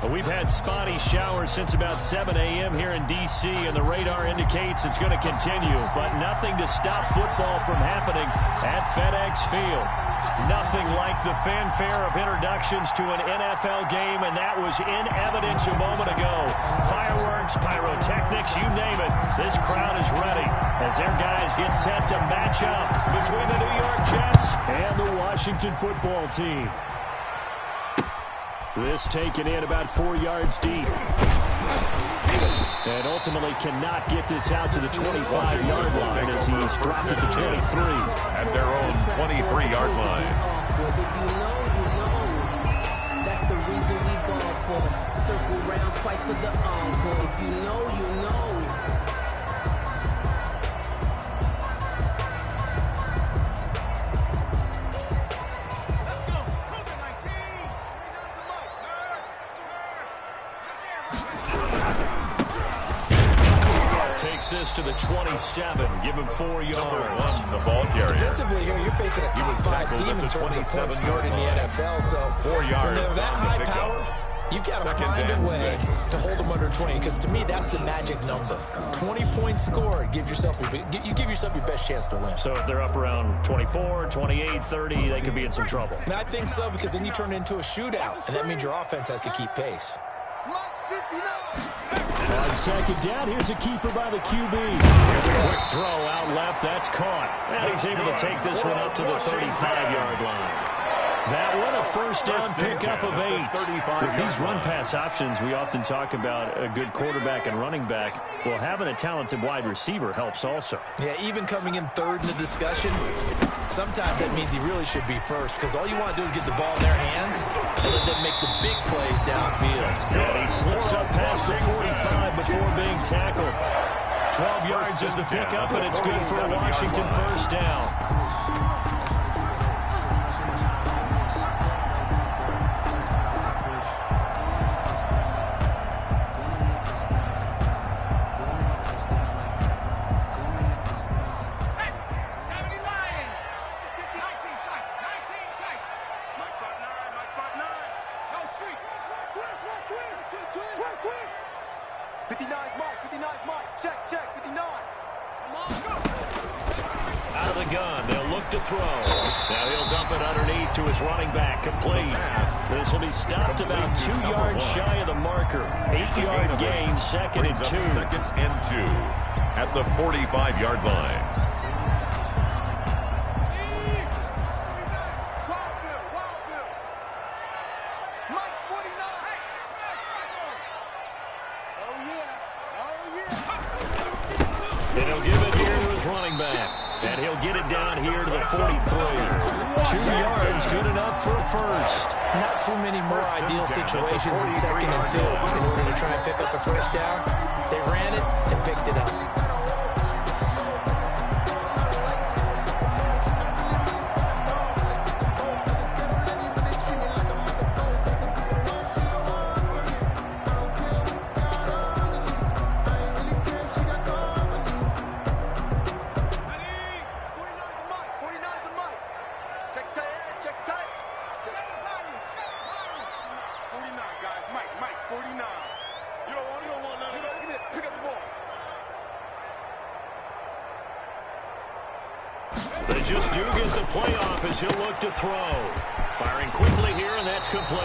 We've had spotty showers since about 7 a.m. here in D.C., and the radar indicates it's going to continue, but nothing to stop football from happening at FedEx Field. Nothing like the fanfare of introductions to an NFL game, and that was in evidence a moment ago. Fireworks, pyrotechnics, you name it. This crowd is ready as their guys get set to match up between the New York Jets and the Washington football team. This taken in about 4 yards deep. And ultimately cannot get this out to the 25-yard line as he's dropped at the 23. At their own 23-yard line. Well, if you know, that's the reason we ball for. Circle round twice for the encore. If you know, you know. Takes this to the 27. Give him 4 yards. The ball carrier. Defensively here, you're facing a top 5 team in terms of points scored in the NFL. So 4 yards. When they're that high power, you've got to find a way to hold them under 20. Because to me, that's the magic number. 20 points scored. You give yourself your best chance to win. So if they're up around 24, 28, 30, they could be in some trouble. And I think so, because then you turn it into a shootout, and that means your offense has to keep pace. On second down, here's a keeper by the QB. Here's a quick throw out left. That's caught. And he's able to take this one up to the 35-yard line. That one, a first down pickup of 8. With these run-pass options, we often talk about a good quarterback and running back. Well, having a talented wide receiver helps also. Yeah, even coming in third in the discussion, sometimes that means he really should be first, because all you want to do is get the ball in their hands and let them make the big plays downfield. And he slips up past the 45 before being tackled. 12 yards is the pickup, and it's good for a Washington first down. Out of the gun, they'll look to throw. Now he'll dump it underneath to his running back, complete. This will be stopped about 2 yards shy of the marker. 8-yard gain, second and 2. Second and 2 at the 45-yard line. And he'll give it here to his running back. And he'll get it down here to the 43. 2 yards, good enough for a first. Not too many more ideal situations in second and 2 in order to try and pick up a first down. They ran it and picked it up. They just do get the playoff as he'll look to throw. Firing quickly here, and that's complete.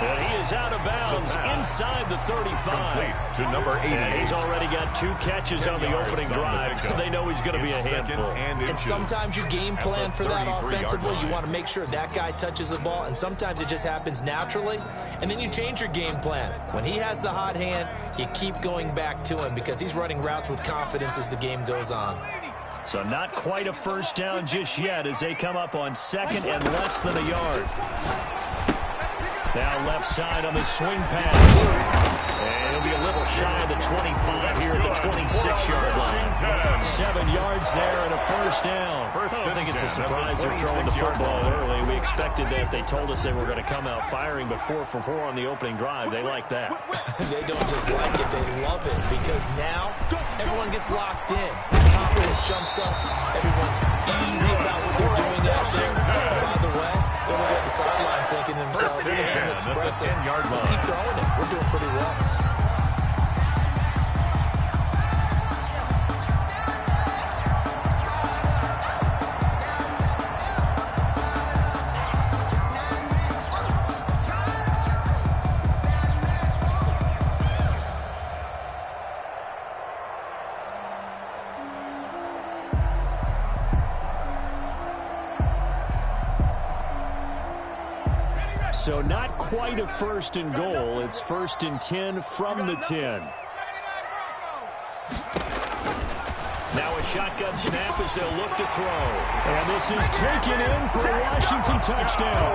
And he is out of bounds inside the 35. To number 88. And he's already got 2 catches on the opening drive. They know he's going to be a handful. And sometimes you game plan for that offensively. You want to make sure that guy touches the ball, and sometimes it just happens naturally. And then you change your game plan. When he has the hot hand, you keep going back to him because he's running routes with confidence as the game goes on. So not quite a first down just yet as they come up on second and less than a yard. Now left side on the swing pass. And he'll be a little shy of the 25 here at the 26-yard line. 7 yards there and a first down. I don't think it's a surprise they're throwing the football early. We expected that. They told us they were going to come out firing, but 4 for 4 on the opening drive. They like that. They don't just like it, they love it, because now everyone gets locked in. Confidence jumps up. Everyone's easy about what they're doing out there. By the way, go look at the sidelines. thinking to themselves and expressing, let's keep throwing it. We're doing pretty well. So not quite a first and goal. It's first and 10 from the 10. Now a shotgun snap as they'll look to throw. And this is taken in for a Washington touchdown.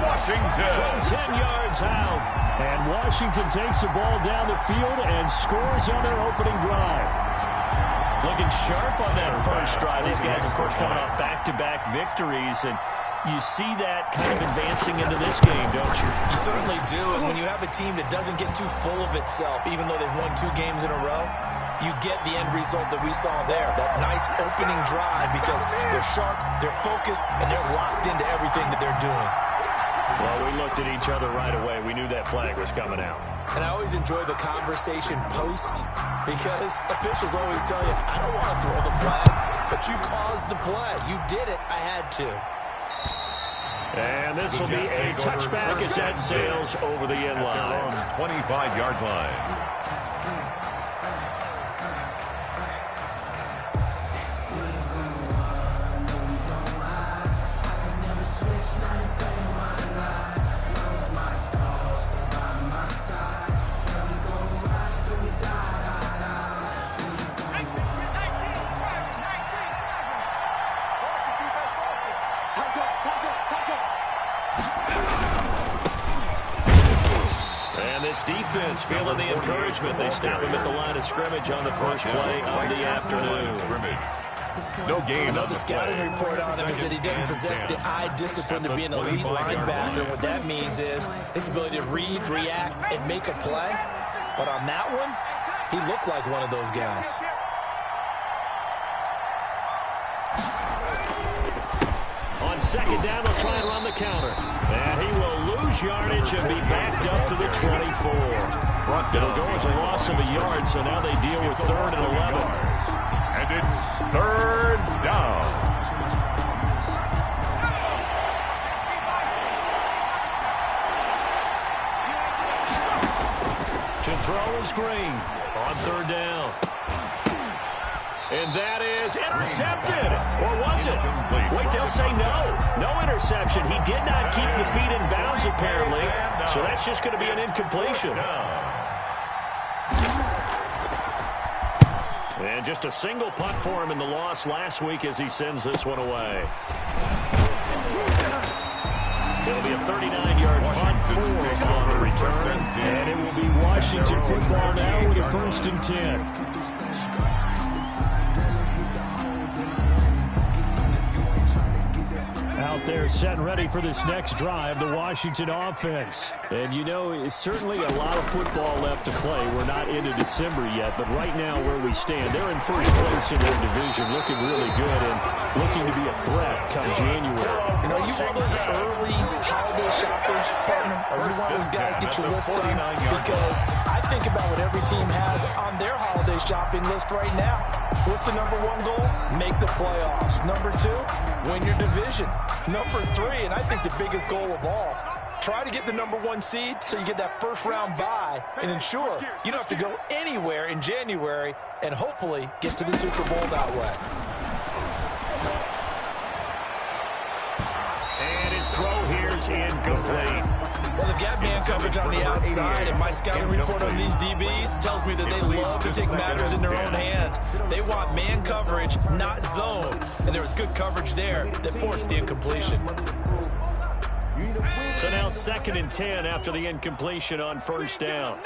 Washington. From 10 yards out. And Washington takes the ball down the field and scores on their opening drive. Looking sharp on that first drive. These guys, of course, coming off back-to-back victories. And you see that kind of advancing into this game, don't you? You certainly do. And when you have a team that doesn't get too full of itself, even though they've won 2 games in a row, you get the end result that we saw there. That nice opening drive because they're sharp, they're focused, and they're locked into everything that they're doing. Well, we looked at each other right away. We knew that flag was coming out. And I always enjoy the conversation post because officials always tell you, I don't want to throw the flag, but you caused the play. You did it. I had to. And this will be a touchback as that sails over the end line. 25-yard line. Defense feeling the encouragement. They stop him at the line of scrimmage on the first play of the afternoon. No game. Another scouting report on him is that he doesn't possess the eye discipline to be an elite linebacker. What that means is his ability to read, react, and make a play. But on that one, he looked like one of those guys. On second down, they'll try and run the counter. And he will lose yardage and be backed up to the 24. It'll go as a loss of a yard, so now they deal with 3rd and 11. And it's 3rd down. To throw is Green on 3rd down. And that is intercepted. Or was it? Wait, they'll say no. No interception. He did not keep the feet in bounds, apparently. So that's just going to be an incompletion. And just a single punt for him in the loss last week as he sends this one away. It'll be a 39-yard punt for on the return. And it will be Washington football now with a 1st and 10. Out there set and ready for this next drive, the Washington offense. And you know, it's certainly a lot of football left to play. We're not into December yet, but right now where we stand, they're in first place in their division, looking really good and looking to be a threat come January. You know, you one of those early holiday shoppers, partner? Are you one of those guys get your list done? Because I think about what every team has on their holiday shopping list right now. What's the number 1 goal? Make the playoffs. Number 2, win your division. Number 3, and I think the biggest goal of all, try to get the number 1 seed so you get that first-round bye and ensure you don't have to go anywhere in January and hopefully get to the Super Bowl that way. And his throw here is incomplete. Well, they've got man coverage on the outside, and my scouting report on these DBs tells me that they love to take matters in their own hands. They want man coverage, not zone. And there was good coverage there that forced the incompletion. So now 2nd and 10 after the incompletion on 1st down.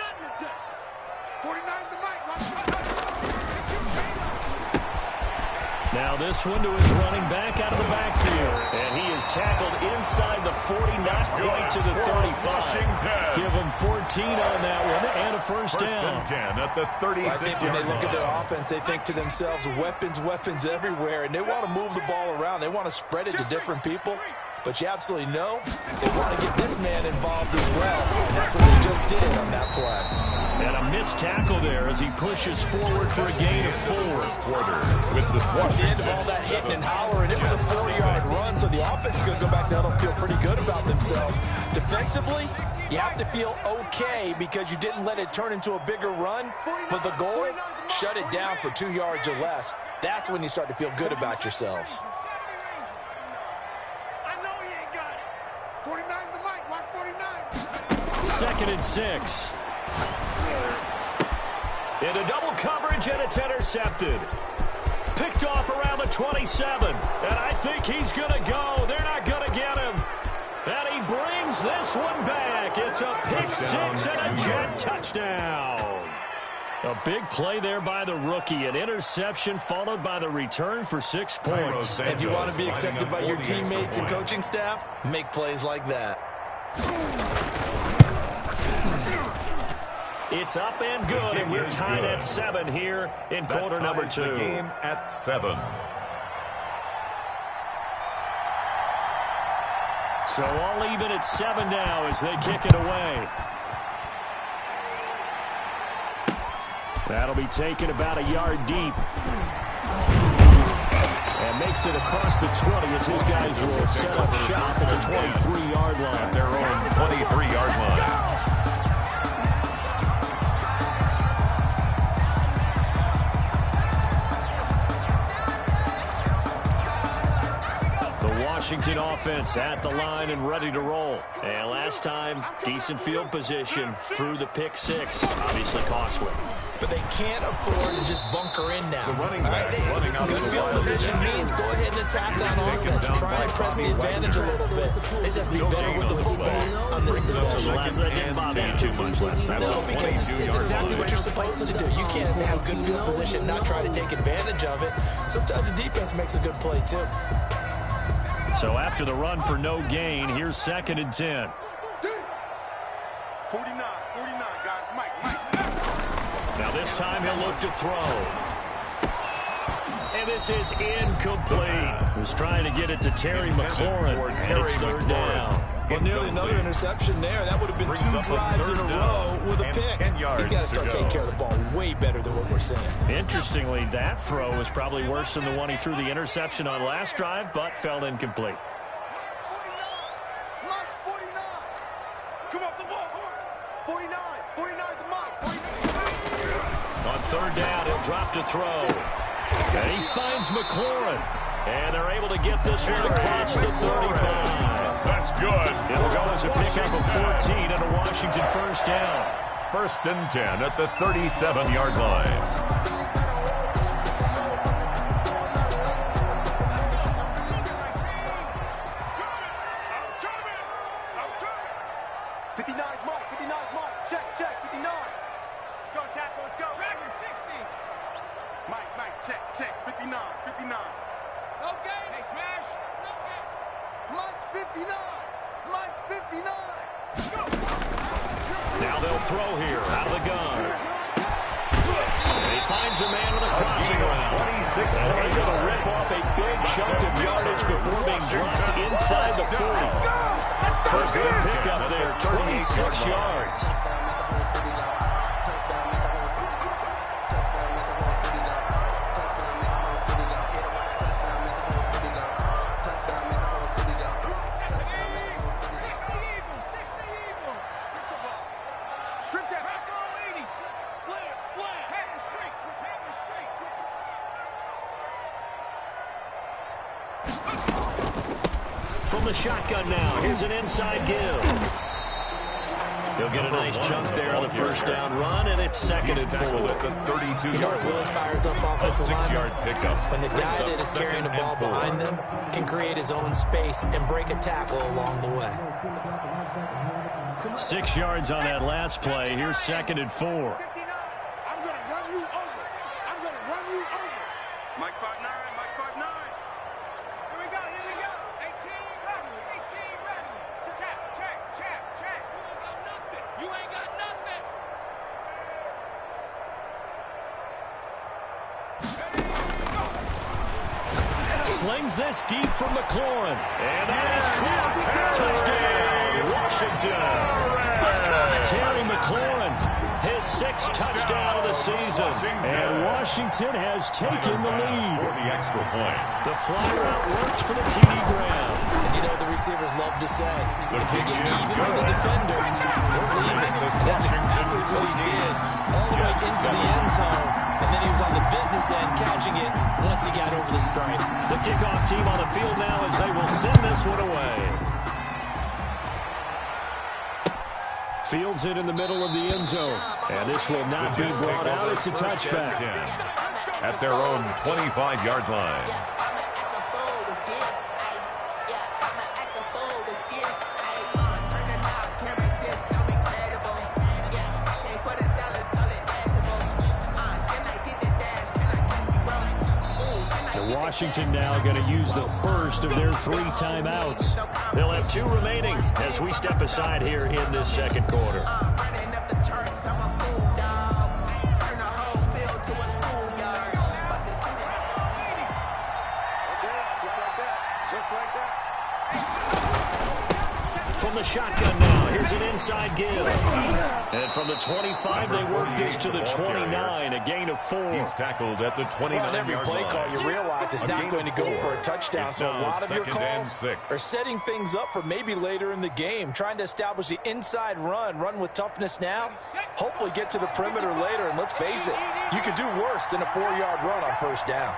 Now this one to his running back out of the backfield. And he is tackled inside the 40, not quite to the 35. Give him 14 on that one and a first down. 10 at the 36. I think when they look at their offense, they think to themselves, weapons, weapons everywhere. And they want to move the ball around. They want to spread it to different people. but you absolutely know they want to get this man involved as well, and that's what they just did on that play. And a missed tackle there as he pushes forward for a gain of 4. Quarter with the At the end of all that hitting and hollering, it was a 4-yard run, so the offense is going to go back down and feel pretty good about themselves. Defensively, you have to feel okay because you didn't let it turn into a bigger run, but the goal, shut it down for 2 yards or less. That's when you start to feel good about yourselves. I know he ain't got it. 49's the mic. Watch 49. 2nd and 6. Into double coverage, and it's intercepted. Picked off around the 27. And I think he's going to go. They're not going to get him. And he brings this one back. It's a pick 6 and a jet touchdown. A big play there by the rookie. An interception followed by the return for 6 points. If you want to be accepted by your teammates and coaching staff, make plays like that. It's up and good, and we're tied at 7 here in quarter number 2. The game at 7. So all even at 7 now as they kick it away. That'll be taken about a yard deep. And makes it across the 20 as his guys will set up shop at the 23-yard line. At their own 23-yard line. Washington offense at the line and ready to roll. And last time, decent field position through the pick 6. Obviously costly. But they can't afford to just bunker in now. The running back running out Good of the field line. position means go ahead and attack on offense. Try and press the advantage a little bit. They just have to be better with the football on this possession. That didn't bother you too much last time. No, because it's exactly what you're supposed to do. You can't have good field position, not try to take advantage of it. Sometimes the defense makes a good play, too. So after the run for no gain, here's 2nd and 10. 49, guys. Mike. Now this time he'll look to throw. And this is incomplete. He was trying to get it to Terry McLaurin, and it's 3rd down. Well, nearly another interception there. That would have been 2 drives in a row with a pick. He's got to start taking care of the ball way better than what we're seeing. Interestingly, that throw was probably worse than the one he threw the interception on last drive, but fell incomplete. Mike's 49. Come up the ball. 49 the Mike. 49. On 3rd down, he'll drop to throw. And he finds McLaurin. And they're able to get this one across the 35. That's good. It'll go as a pickup of 14 and a Washington 1st down. 1st and 10 at the 37-yard line. Check. 59. Let's go, tackle. Let's go. Dragon 60. Mike, check. 59. Okay. Hey, smash. Okay. Mike's 59. Go. Now they'll throw here out of the gun. And he finds a man with a crossing route. And able to rip off a big chunk of yardage before being dropped inside the 40. First good pickup there, 26 yards. From the shotgun now, here's an inside give. He'll get a nice chunk there on the 1st down run, and it's 2nd and 4. At the 32-yard You know what really fires up offensive linemen? 6-yard pickup. When the guy that is carrying the ball behind them can create his own space and break a tackle along the way. 6 yards on that last play. Here's 2nd and 4. I'm going to run you over. Mike 5'9". Here we go. 18 ready. Check. You ain't got nothing. slings this deep from McLaurin. And that is caught. Touchdown, Washington. Terry McLaurin, his 6th touchdown of the season. And Washington has taken the lead. For the extra point. The fly route works for the TD Graham. And you know the receivers love to say, if we get even with the defender, we're leaving. And that's exactly what he did, all the way into the end zone. And then he was on the business end catching it once he got over the stripe. The kickoff team on the field now as they will send this one away. Fields it in the middle of the end zone. And this will not be brought out. It's a touchback. At their own 25-yard line. Washington now going to use the first of their 3 timeouts. They'll have 2 remaining as we step aside here in this second quarter. From the shotgun now, here's an inside give. And from the 25, they work this to the 29, a gain of 4. He's tackled at the 29-yard line. On every play call, you realize it's not going to go for a touchdown. So a lot of your calls are setting things up for maybe later in the game, trying to establish the inside run with toughness now, hopefully get to the perimeter later. And let's face it, you could do worse than a 4-yard run on first down.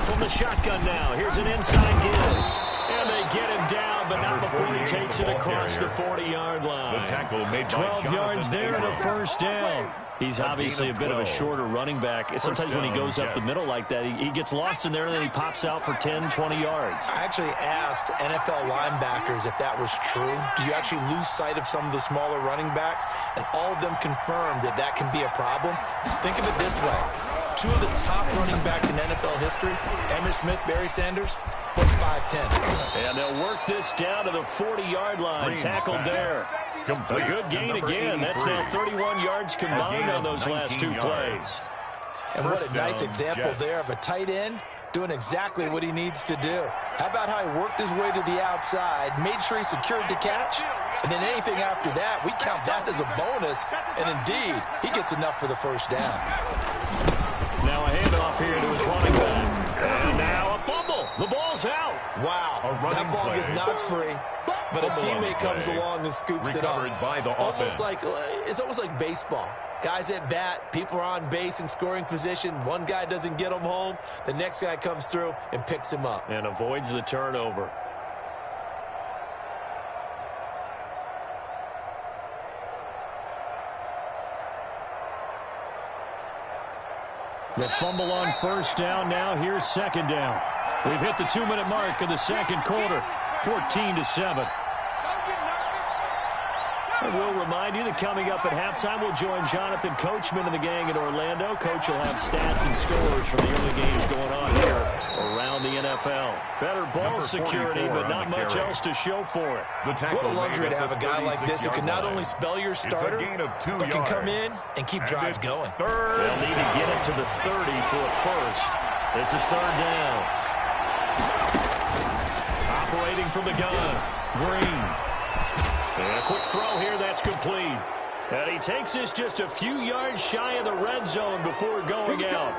From the shotgun now, here's an inside give. And they get him down, but not before he takes it across the 40-yard line. The tackle made 12 yards there and a first down. He's obviously a bit of a shorter running back. Sometimes when he goes up the middle like that, he gets lost in there, and then he pops out for 10, 20 yards. I actually asked NFL linebackers if that was true. Do you actually lose sight of some of the smaller running backs? And all of them confirmed that that can be a problem. Think of it this way. 2 of the top running backs in NFL history, Emmitt Smith, Barry Sanders, both 5'10". And they'll work this down to the 40-yard line. Tackled there. A good gain again. That's now 31 yards combined on those last 2 plays. And what a nice example there of a tight end doing exactly what he needs to do. How about how he worked his way to the outside, made sure he secured the catch, and then anything after that, we count that as a bonus. And indeed, he gets enough for the first down. Now a handoff here to his running back. And now a fumble. The ball's out. Wow, that ball gets knocked free, but a teammate comes along and scoops it up. By the offense. It's almost like baseball. Guys at bat, people are on base in scoring position. One guy doesn't get him home. The next guy comes through and picks him up. And avoids the turnover. The fumble on first down. Now here's second down. We've hit the 2-minute mark of the second quarter. 14-7. And we'll remind you that coming up at halftime, we'll join Jonathan Coachman and the gang in Orlando. Coach will have stats and scores from the early games going on here around the NFL. Better ball security, but not much else to show for it. What a luxury to have a guy like this who can not only spell your starter, but can come in and keep drives going. They'll need to get it to the 30 for a first. This is third down. Operating from the gun, Green. And a quick throw here, that's complete. And he takes this just a few yards shy of the red zone before going out.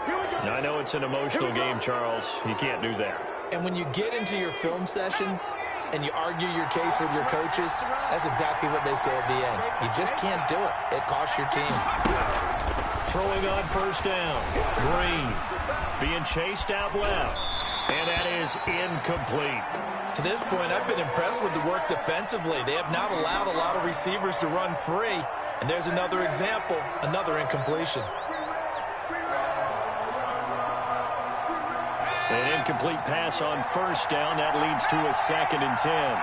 Now, I know it's an emotional game, Charles. You can't do that. And when you get into your film sessions and you argue your case with your coaches, that's exactly what they say at the end. You just can't do it. It costs your team. Throwing on first down. Green being chased out left. And that is incomplete. To this point, I've been impressed with the work defensively. They have not allowed a lot of receivers to run free. And there's another example, another incompletion. An incomplete pass on first down. That leads to a 2nd and 10.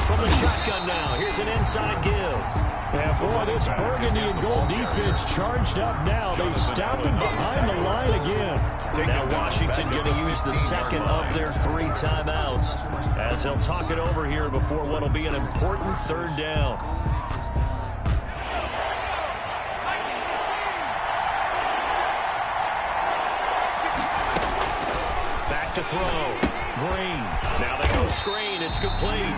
From the shotgun now, here's an inside give. And boy, this burgundy and gold defense charged up now. They stopped him behind the line again. Now Washington going to use the second of their 3 timeouts as they'll talk it over here before what will be an important third down. throw. Green. Now they go screen. It's complete.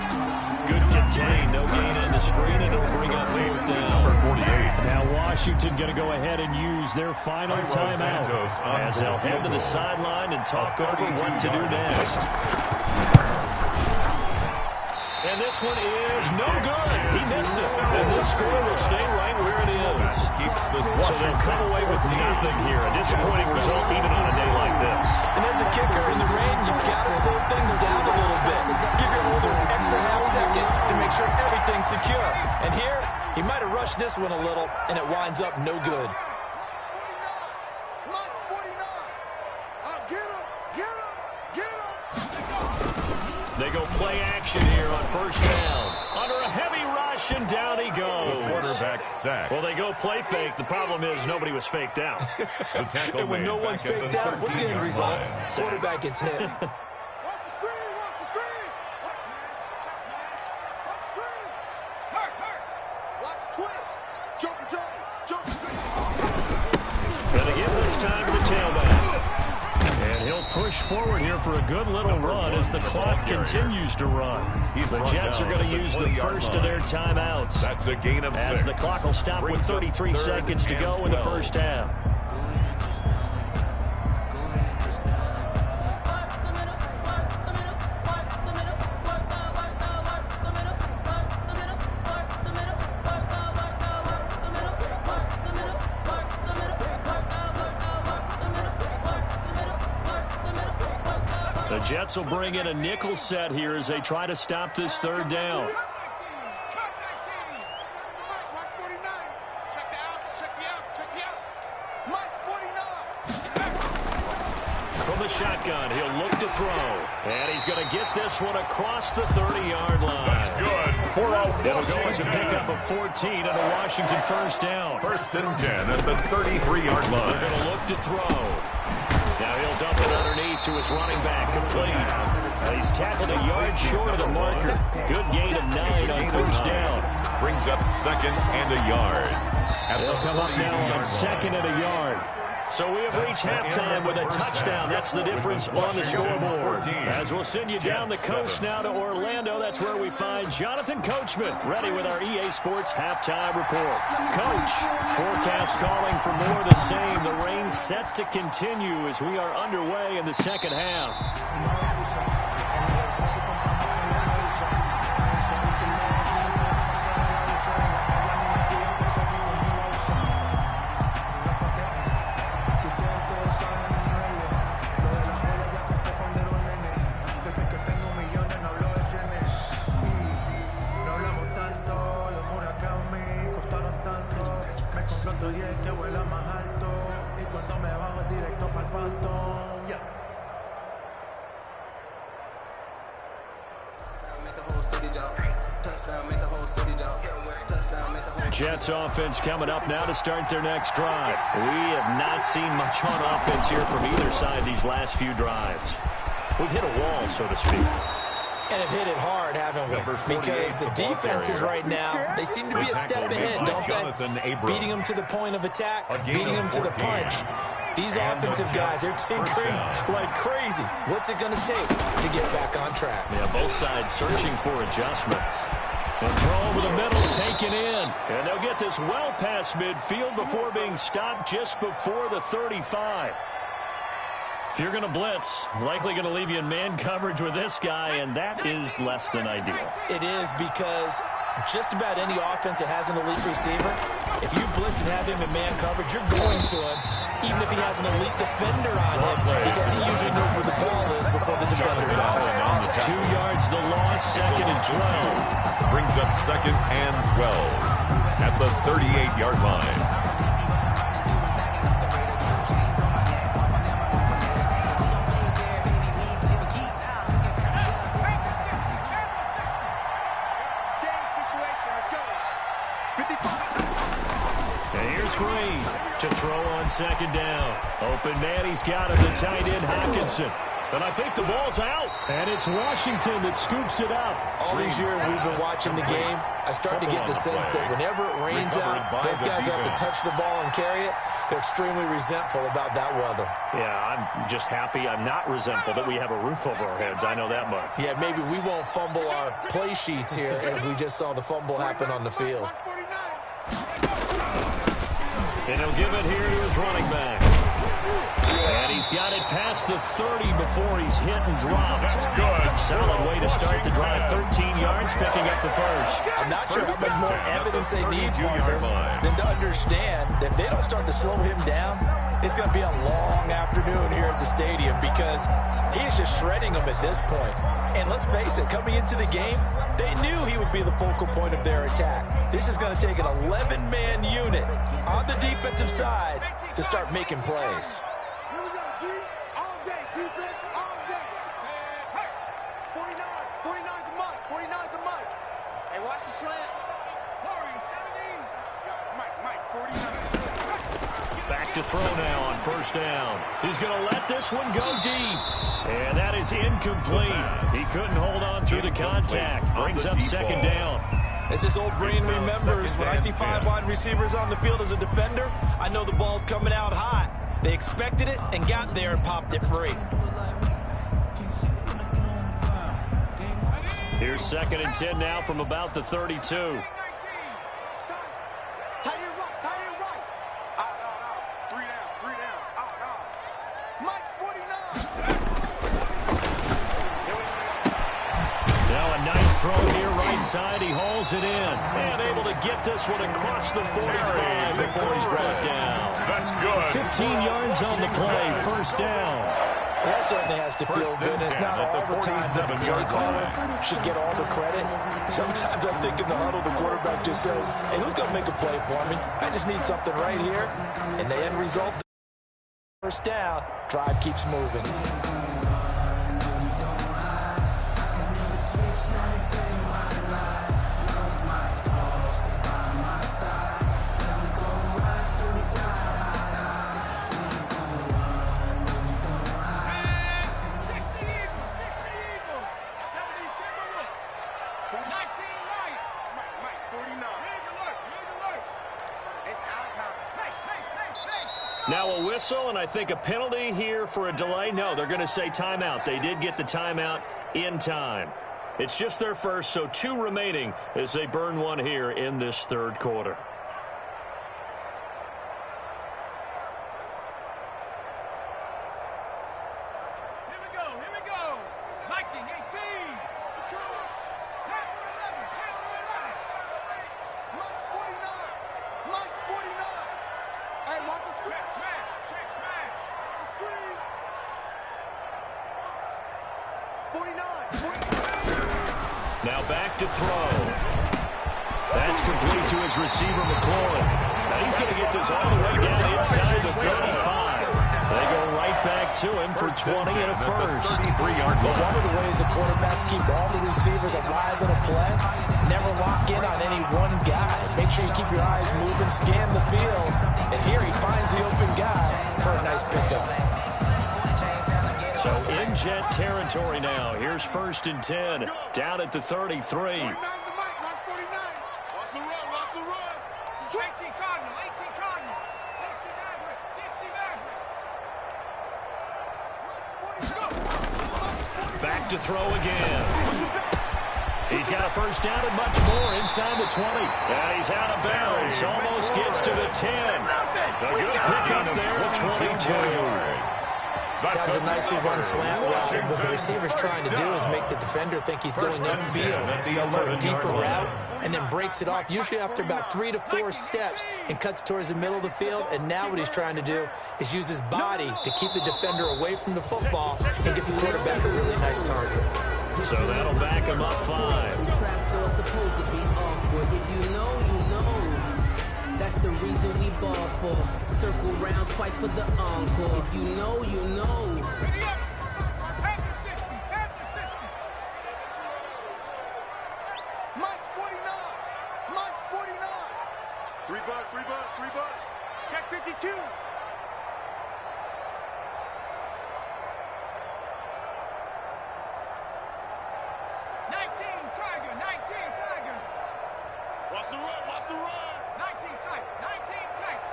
Good contain. No gain in the screen, and it'll bring up 4th down. Number 48. Now Washington going to go ahead and use their final timeout as they'll head to the sideline and talk over what to do next. And this one is no good. He missed it. And this score will stay right where it is. So they'll come away with nothing here. A disappointing result even on a day like this. And as a kicker in the rain, you've got to slow things down a little bit. Give your holder an extra half-second to make sure everything's secure. And here, he might have rushed this one a little, and it winds up no good. They go play action here on 1st down. Under a heavy rush, and down he goes. The quarterback sack. Well, they go play fake. The problem is nobody was faked out. And when no one's faked out, what's the end result? Quarterback gets hit. Watch the screen! Watch the screen! Watch the screen! Watch twins! Joker Jones! Joker Jones! Gonna give this time to the tailback. And he'll push forward here for a good little run as the clock continues to run. The Jets are going to use the first of their timeouts. That's a gain of 6. As the clock will stop with 33 seconds to go in the first half. The Jets will bring in a nickel set here as they try to stop this 3rd down. From the shotgun, he'll look to throw. And he's going to get this one across the 30-yard line. That's good. It'll go as a pickup of 14 and a Washington 1st down. 1st and 10 at the 33-yard line. They're going to look to throw. Now he'll dump it underneath to his running back, complete. He's tackled a yard short of the marker. Good gain of 9 on 1st down. Brings up 2nd and a yard. They'll come up now on 2nd and a yard. So we have reached halftime with a touchdown. That's the difference on the scoreboard. As we'll send you down the coast now to Orlando, that's where we find Jonathan Coachman, ready with our EA Sports halftime report. Coach, forecast calling for more of the same. The rain set to continue as we are underway in the 2nd half. Jets offense coming up now to start their next drive. We have not seen much on offense here from either side these last few drives. We've hit a wall, so to speak. And have hit it hard, haven't we? Because the defenses right now, they seem to be a step ahead, don't they? Beating them to the point of attack, beating them to the punch. These offensive guys, they're tinkering like crazy. What's it going to take to get back on track? Yeah, both sides searching for adjustments. The throw over the middle taken in. And they'll get this well past midfield before being stopped just before the 35. If you're going to blitz, likely going to leave you in man coverage with this guy, and that is less than ideal. It is, because just about any offense that has an elite receiver, if you blitz and have him in man coverage, you're going to him, even if he has an elite defender on him, because he usually knows where the ball is before the defender does. 2 yards the loss, 2nd and 12. Brings up 2nd and 12 at the 38-yard line. Green to throw on 2nd down. Open man, he's got it, the tight end Hawkinson. And I think the ball's out. And it's Washington that scoops it up. All these years we've been watching the game, I start to get the sense that whenever it rains out, those guys who have to touch the ball and carry it, they're extremely resentful about that weather. Yeah, I'm just happy I'm not resentful that we have a roof over our heads. I know that much. Yeah, maybe we won't fumble our play sheets here as we just saw the fumble happen on the field. And he'll give it here to his running back. And he's got it past the 30 before he's hit and dropped. That's good. Solid way to start the drive. 13 yards, picking up the first. I'm not sure how much more evidence they need, partner, than to understand that if they don't start to slow him down, it's going to be a long afternoon here at the stadium because he is just shredding them at this point. And let's face it, coming into the game, they knew he would be the focal point of their attack. This is going to take an 11-man unit on the defensive side to start making plays. Here we go, D. All day. Defense all day. Hey, 49. 49 to Mike. 49 to Mike. Hey, watch the slant. Hurry, 17. Guys, Mike, 49. Back to throw now on first down. He's going to let this one go deep. And that is incomplete. He couldn't hold on through the contact. Brings up second down. As this old brain remembers, when I see 5 wide receivers on the field as a defender, I know the ball's coming out hot. They expected it and got there and popped it free. Here's 2nd and 10 now from about the 32. Tight end right. Out. 3 down. Out. Mike's 49. Now a nice throw here right side. He hauls it in. And able to get this one across the 45 before he's brought down. That's good. 15 yards on the play. First down. That certainly has to feel good. It's not all the time that the play caller should get all the credit. Sometimes I think in the huddle, the quarterback just says, hey, who's going to make a play for me? I just need something right here. And the end result, first down, drive keeps moving. Now a whistle, and I think a penalty here for a delay. No, they're going to say timeout. They did get the timeout in time. It's just their first, so 2 remaining as they burn one here in this third quarter. Here we go. Mikey, 18. Mike's 49. Hey, watch the screen. Check smash. The screen. 49. Now back to throw. That's complete to his receiver, McLaurin. Now he's going to get this all the way down inside the 35. They go right back to him for 20 and a first. 33-yard But line. one of the ways the quarterbacks keep all the receivers alive in a play, never lock in on any one guy. Make sure you keep your eyes moving, scan the field, and here he finds the open guy for a nice pickup. So in Jet territory now. Here's 1st and 10 down at the 33. 49 to Mike. Watch 49. Watch the run. 18 Cardinal. 60 Maverick. Back to throw again. He's got a first down and much more inside the 20. And he's out of bounds. Almost gets to the 10. A good pickup there at 22. That was a nicely run slant route. What the receiver's trying to do is make the defender think he's going upfield for a deeper route and then breaks it off, usually after about 3 to 4 steps, and cuts towards the middle of the field. And now what he's trying to do is use his body to keep the defender away from the football and get the quarterback a really nice target. So that'll back him up 5. Trapdoor's supposed to be awkward. If you know, you know. That's the reason we ball for. Circle round twice for the encore. If you know, you know. Ready up. Head to 60. Mike's 49. 3 bucks. Check 52. Tiger, 19 Tiger. Watch the run, watch the run. 19 Tiger, 19 Tiger.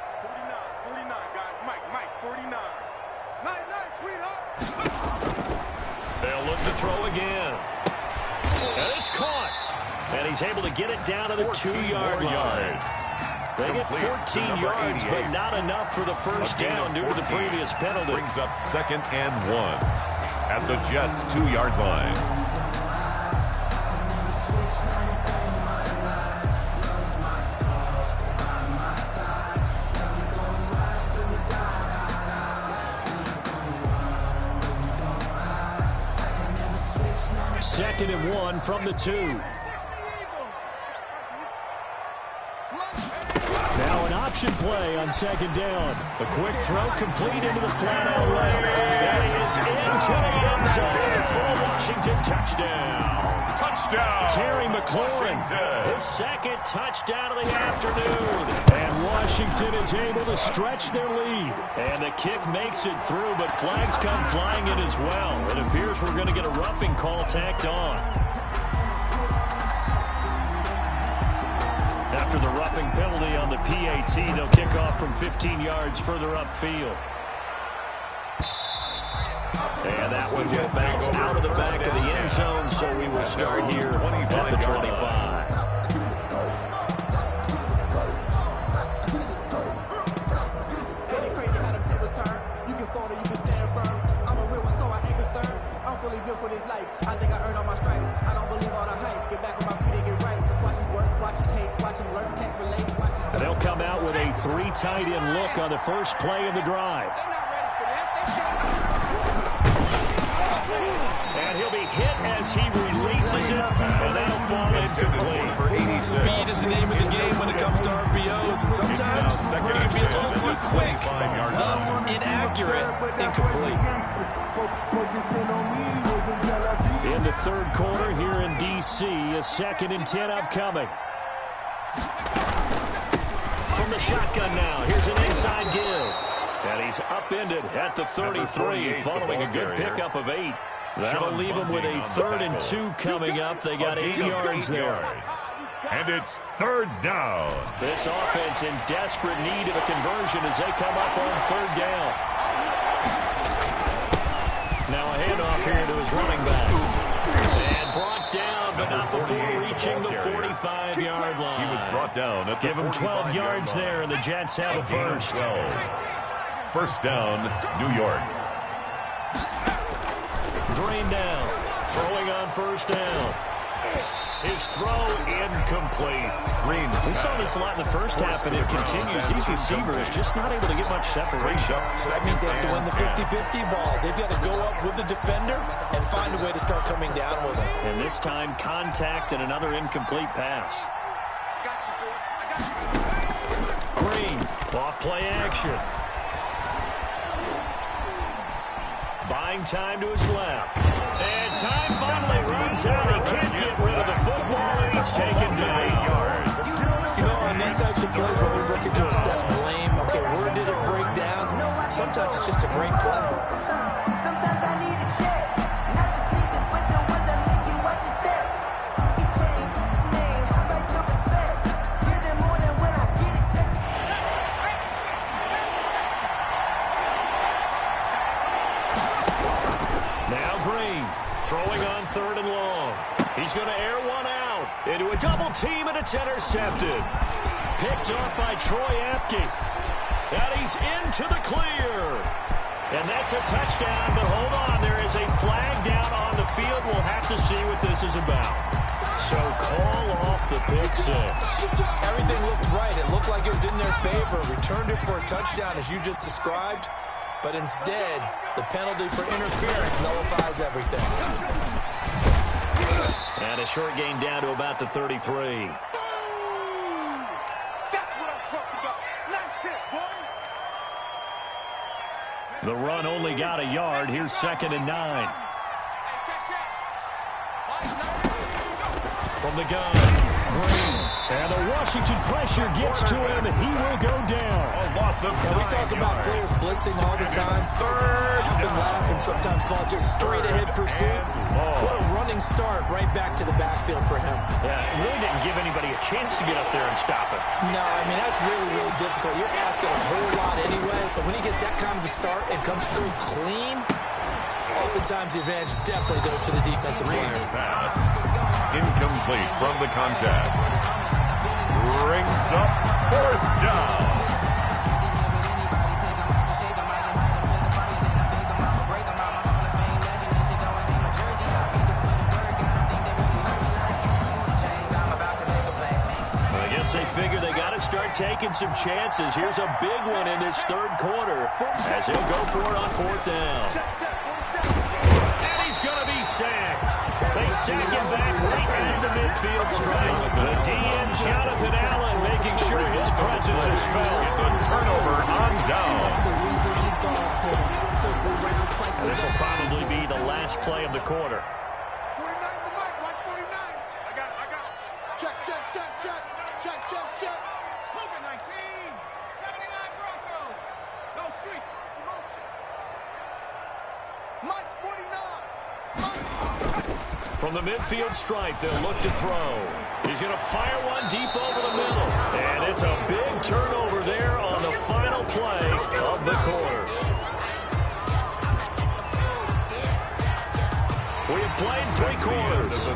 49, guys. Mike, 49. Nice, sweetheart. They'll look to throw again. And it's caught. And he's able to get it down to the 2-yard line. They get 14 yards, but not enough for the first down due to the previous penalty. Brings up 2nd and 1 at the Jets' 2-yard line. Second and 1 from the 2. Now an option play on 2nd down. A quick throw complete into the flat out left. That is into the end zone for a Washington touchdown. Touchdown! Terry McLaurin, his 2nd touchdown of the afternoon. And Washington is able to stretch their lead. And the kick makes it through, but flags come flying in as well. It appears we're going to get a roughing call tacked on. After the roughing penalty on the PAT, they'll kick off from 15 yards further upfield. And that one will bounce out of the back of the end zone, so we will start here at the 25. Ain't it crazy how them tables turn? You can fall or you can stand firm. I'm a real one, so I ain't concerned. I'm fully built for this life. I think I earned all my stripes. I don't believe all the hype. Get back on my feet and get right. Watch him work, watch him hate, watch him learn, can't relate. Watch him They'll come out with a 3 tight end look on the first play of the drive. They're not ready for this. And he'll be hit as he releases it, and that'll fall incomplete. Speed is the name of the game when it comes to RPOs, and sometimes you can be a little too quick, thus inaccurate, incomplete. In the third quarter here in D.C., a 2nd and 10 upcoming. From the shotgun now, here's an inside give. And he's upended at the 33 following a good pickup of 8. That'll leave them with a 3rd and 2 coming up. They got 8 yards there. And it's 3rd down. This offense in desperate need of a conversion as they come up on 3rd down. Now a handoff here to his running back. And brought down, but not before reaching the 45-yard line. He was brought down at the Give him 12 yards there, and the Jets have a first. 1st down, New York. Green down, throwing on 1st down. His throw incomplete. Green. We saw this a lot in the first half, and it continues. These receivers just not able to get much separation. So that means they have to win the 50-50 balls. They've got to go up with the defender and find a way to start coming down with him. And this time, contact and another incomplete pass. Green, off play action. Buying time to his left. And time finally runs out. He can't get rid of the football, and he's taken to 8 yards. You know, on these types of plays, we're always looking to assess blame. Okay, where did it break down? Sometimes it's just a great play. Sometimes I need a check. Not the sneakers, but the ones that make you watch your step. He changed name, I like your respect. Give them more than when I get expected. Now Green, throwing on 3rd and long. He's going to air one out into a double team, and it's intercepted. Picked off by Troy Apke. And he's into the clear. And that's a touchdown, but hold on. There is a flag down on the field. We'll have to see what this is about. So call off the pick 6. Everything looked right. It looked like it was in their favor. Returned it for a touchdown, as you just described. But instead, the penalty for interference nullifies everything. And a short gain down to about the 33. That's what I'm talking about. Nice hit, boy. The run only got a yard. Here's 2nd and 9. From the gun, Green. And the Washington pressure gets to him. He will go down. A loss of 9 we talk about players blitzing all the time. Often laugh and sometimes call it just straight-ahead pursuit. What a running start right back to the backfield for him. Yeah, it really didn't give anybody a chance to get up there and stop it. No, I mean, that's really, really difficult. You're asking a whole lot anyway, but when he gets that kind of a start and comes through clean, oftentimes the advantage definitely goes to the defensive player. Pass. Incomplete from the contact. Brings up 4th down. I guess they figure they got to start taking some chances. Here's a big one in this 3rd quarter as he'll go for it on 4th down. And he's going to be sacked. They sack him back right at the midfield stripe. The DN, Jonathan Allen, making sure his presence is felt. It's a turnover on down. This will probably be the last play of the quarter. 49 the mic. Watch 49. I got it. Check. COVID-19. 79 Broncos. No street. It's motion. Mike's 49. From the midfield stripe, they'll look to throw. He's going to fire one deep over the middle. And it's a big turnover there on the final play of the quarter. We have played 3 quarters.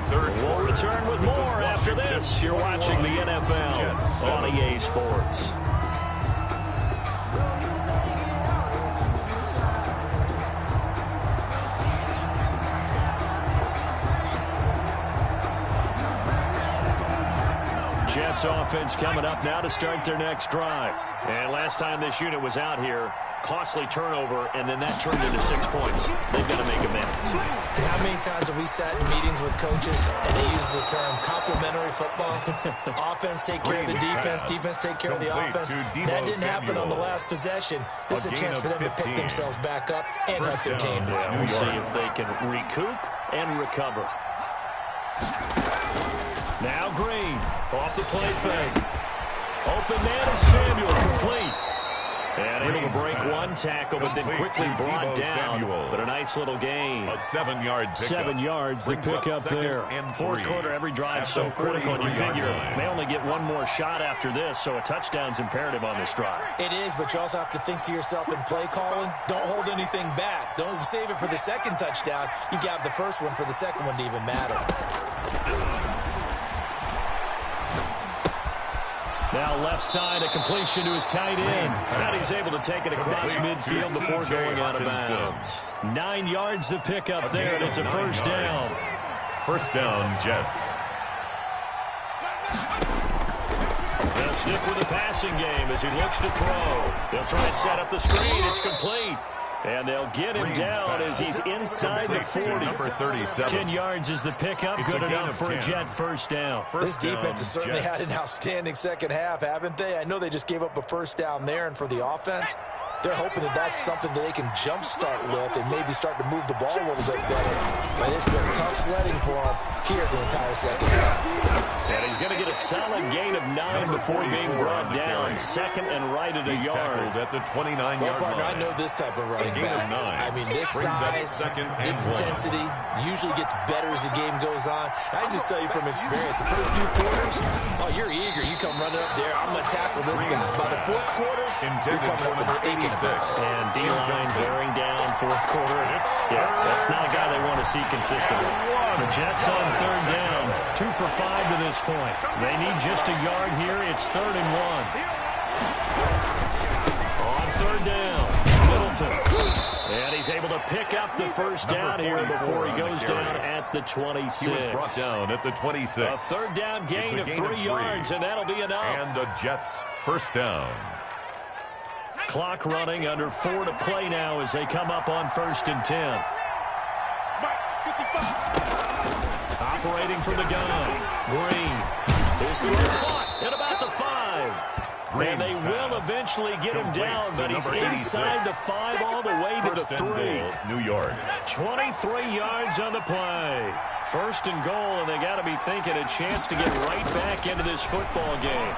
We'll return with more after this. You're watching the NFL on EA Sports. Jets offense coming up now to start their next drive. And last time this unit was out here, costly turnover, and then that turned into 6 points. They've got to make amends. And how many times have we sat in meetings with coaches and they use the term complementary football? Offense take care of the defense, defense take care of the offense. That didn't happen on the last possession. This is a chance for them to pick themselves back up and help their team. Yeah, we'll see if they can recoup and recover. Now Green, off the play fake. Open man is Samuel, complete. And able to break one tackle, but then quickly brought down. But a nice little gain. A 7-yard pickup. 7 yards, the pickup there. 4th quarter, every drive so critical, and you figure they only get one more shot after this, so a touchdown's imperative on this drive. It is, but you also have to think to yourself in play calling, don't hold anything back. Don't save it for the 2nd touchdown. You got the 1st one for the 2nd one to even matter. Now left side, a completion to his tight end. And he's able to take it across midfield before going out of bounds. 9 yards to pick up there, and it's a 1st down. 1st down, Jets. They'll stick with the passing game as he looks to throw. They'll try and set up the screen. It's complete. And they'll get him down as he's inside the 40. Number 37. 10 yards is the pickup. Good enough for a Jet 1st down. This defense has certainly had an outstanding 2nd half, haven't they? I know they just gave up a 1st down there, and for the offense, they're hoping that that's something that they can jumpstart with and maybe start to move the ball a little bit better. But it's been tough sledding for them here the entire 2nd half. And he's going to get a solid gain of 9 before being brought down. 2nd and right at a yard. At the 29-yard partner, line. I know this type of running back. I mean, this size, this intensity usually gets better as the game goes on. I just tell you from experience, the first few quarters, oh, you're eager. You come running up there. I'm going to tackle this guy. By the 4th quarter, you're coming up and thinking about it. And D-line bearing down 4th quarter. Yeah, that's not a guy they want to see consistently. The Jets on 3rd down. 2 for 5 to this point. They need just a yard here. It's 3rd and 1. On 3rd down, Middleton. And he's able to pick up the 1st down here before he goes down at the 26. He was brought down at the 26. A 3rd down gain of 3 yards, and that'll be enough. And the Jets 1st down. Clock running, under 4 to play now as they come up on 1st and 10. Operating from the gun. Green. His throw caught at about the 5. And they will eventually get him down, but he's inside the 5 all the way to the 3. New York. 23 yards on the play. First and goal, and they got to be thinking a chance to get right back into this football game.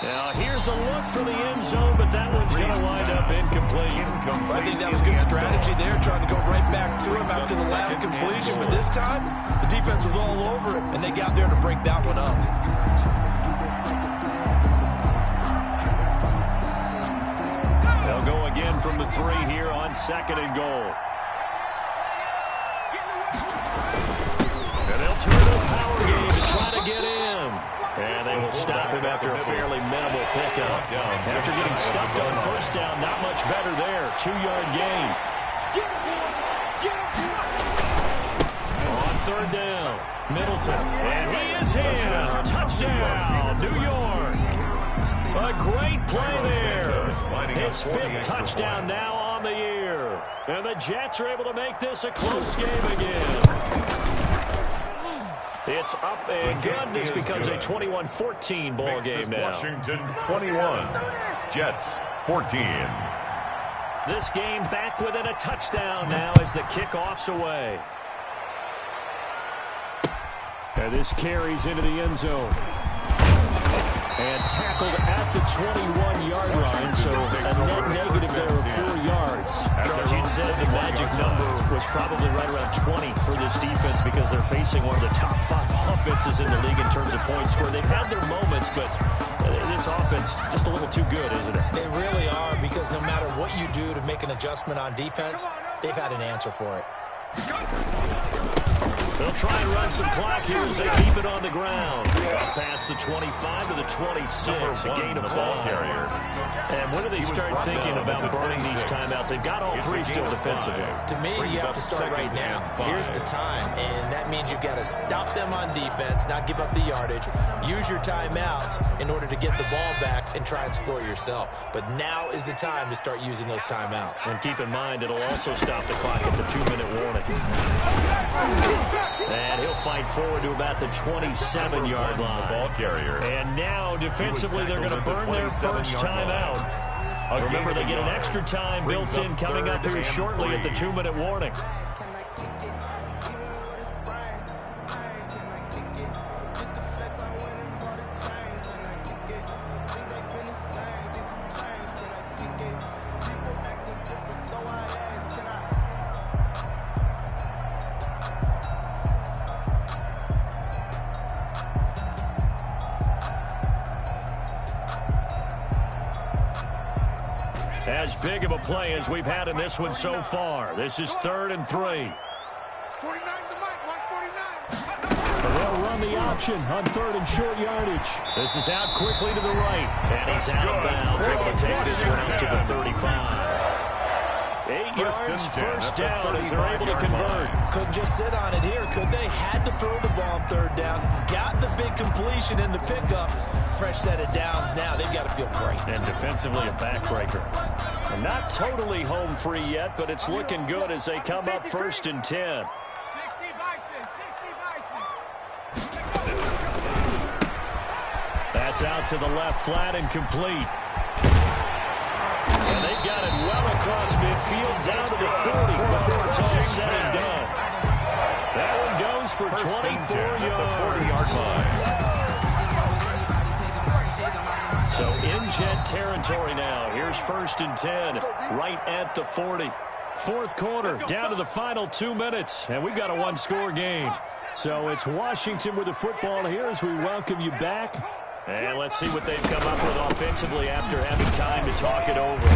Now, here's a look for the end zone, but that one's going to wind up incomplete. I think that was good strategy there, trying to go right back to him after the last completion. But this time, the defense was all over it, and they got there to break that one up. They'll go again from the 3 here on 2nd and goal. And they'll turn the power game to try to get in. And they will stop him after a fairly minimal pickup. After getting stuffed on first down, not much better there. 2-yard gain. On 3rd down, Middleton. And he is in. Touchdown, New York. A great play there. His 5th touchdown now on the year. And the Jets are able to make this a close game again. It's up and good. This becomes a 21-14 ball game now. Washington 21, Jets 14. This game back within a touchdown now as the kickoff's away. And this carries into the end zone. And tackled at the 21-yard line, so a net negative there of 4 yards. Charles, you'd said the magic number was probably right around 20 for this defense because they're facing one of the top 5 offenses in the league in terms of points scored. They've had their moments, but this offense just a little too good, isn't it? They really are, because no matter what you do to make an adjustment on defense, they've had an answer for it. They'll try and run some clock here as they keep it on the ground. Up past the 25 to the 26, a gain of 5. And when do they start thinking about burning these timeouts? They've got all 3 still defensively. To me, you have to start right now. Here's the time, and that means you've got to stop them on defense, not give up the yardage, use your timeouts in order to get the ball back and try and score yourself. But now is the time to start using those timeouts. And keep in mind, it'll also stop the clock at the 2-minute warning. And he'll fight forward to about the 27-yard line. Ball carrier. And now, defensively, they're going to burn their first timeout. Remember, they get an extra time built in coming up here shortly at the 2-minute warning. As big of a play as we've had in this one so far. This is 3rd and 3. 49 to Mike. Watch 49. And they'll run the option on 3rd and short yardage. This is out quickly to the right. And he's out of bounds. Able to take this one out to the 35. 8 yards, first down as they're able to convert. Couldn't just sit on it here, could they? Had to throw the ball on 3rd down. Got the big completion in the pickup. Fresh set of downs now. They've got to feel great. And defensively a backbreaker. And not totally home free yet, but it's looking good as they come up 1st and 10. 60 Bison. 60 Bison. That's out to the left, flat and complete. And they've got it well across midfield, down to the 40 before it's all said and done. That one goes for 24 yards. So in Jet territory now. Here's 1st and 10, right at the 40. 4th quarter, down to the final 2 minutes, and we've got a 1-score game. So it's Washington with the football here as we welcome you back. And let's see what they've come up with offensively after having time to talk it over.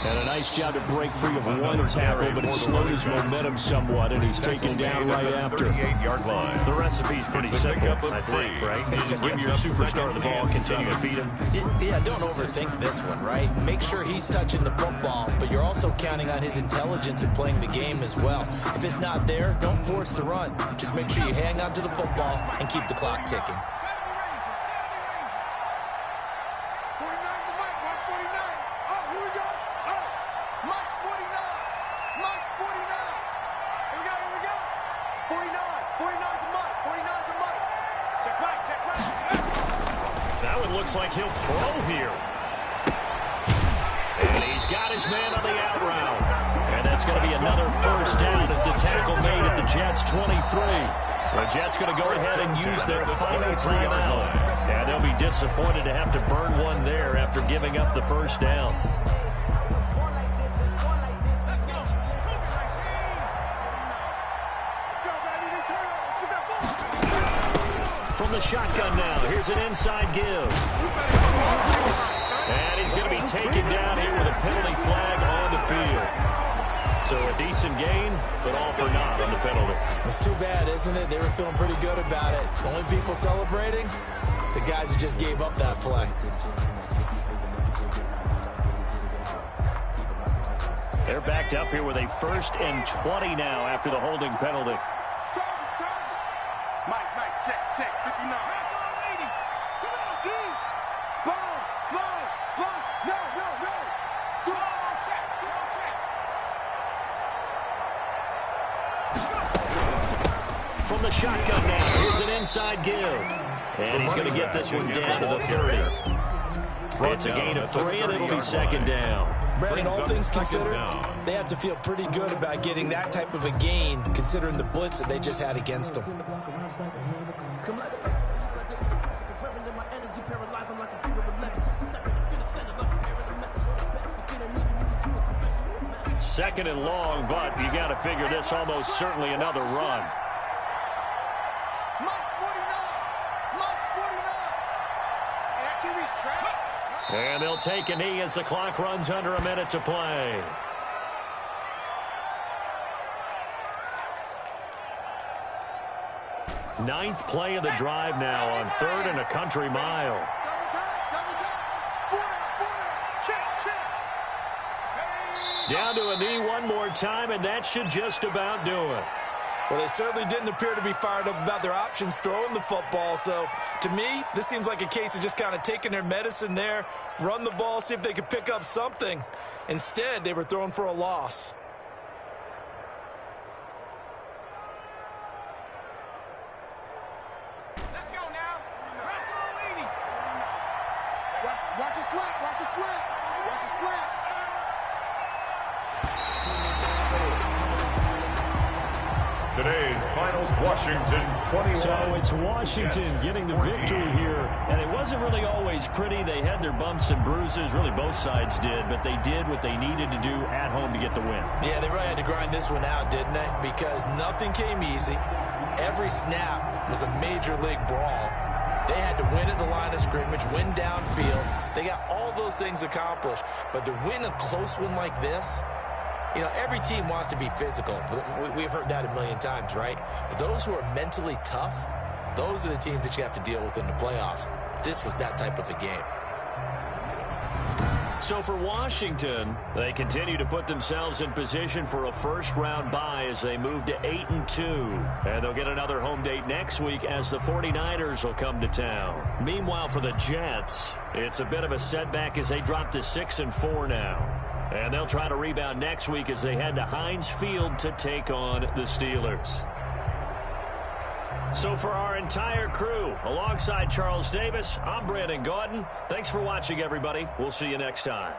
And a nice job to break free of one tackle, but it slowed his momentum somewhat, and he's taken down right after. 38-yard line. The recipe's pretty simple, I think, right? You just give your superstar the ball, continue to feed him. Yeah, don't overthink this one, right? Make sure he's touching the football, but you're also counting on his intelligence in playing the game as well. If it's not there, don't force the run. Just make sure you hang on to the football and keep the clock ticking. looks like he'll throw here. And he's got his man on the out route. And that's going to be another first down as the tackle made at the Jets' 23. The Jets going to go ahead and use their final timeout. And they'll be disappointed to have to burn one there after giving up the first down. From the shotgun now, here's an inside give. And he's going to be taken down here with a penalty flag on the field. So a decent gain, but all for naught on the penalty. It's too bad, isn't it? They were feeling pretty good about it. Only people celebrating, the guys who just gave up that play. They're backed up here with a 1st and 20 now after the holding penalty. Mike, check, 59. Come on, D. Sponge, no. Come on, check. From the shotgun now, here's an inside give. And he's going to get this one down to the 30. It's a gain of 3, and it'll be 2nd down. Brandon, all things considered, they have to feel pretty good about getting that type of a gain, considering the blitz that they just had against them. 2nd and long, but you got to figure this almost certainly another run. Mike's 49. And that can reach track. And they'll take a knee as the clock runs under a minute to play. Ninth play of the drive now on 3rd and a country mile. Down to a knee one more time, and that should just about do it. Well, they certainly didn't appear to be fired up about their options throwing the football. So, to me, this seems like a case of just kind of taking their medicine there, run the ball, see if they could pick up something. Instead, they were throwing for a loss. Let's go now. Watch it slap. Today's finals, Washington 21. So it's Washington getting the victory here. And it wasn't really always pretty. They had their bumps and bruises. Really, both sides did. But they did what they needed to do at home to get the win. Yeah, they really had to grind this one out, didn't they? Because nothing came easy. Every snap was a major league brawl. They had to win at the line of scrimmage, win downfield. They got all those things accomplished. But to win a close one like this, you know, every team wants to be physical. We've heard that a million times, right? But those who are mentally tough, those are the teams that you have to deal with in the playoffs. This was that type of a game. So for Washington, they continue to put themselves in position for a first-round bye as they move to 8-2. And they'll get another home date next week as the 49ers will come to town. Meanwhile, for the Jets, it's a bit of a setback as they drop to 6-4 now. And they'll try to rebound next week as they head to Heinz Field to take on the Steelers. So for our entire crew, alongside Charles Davis, I'm Brandon Gaudin. Thanks for watching, everybody. We'll see you next time.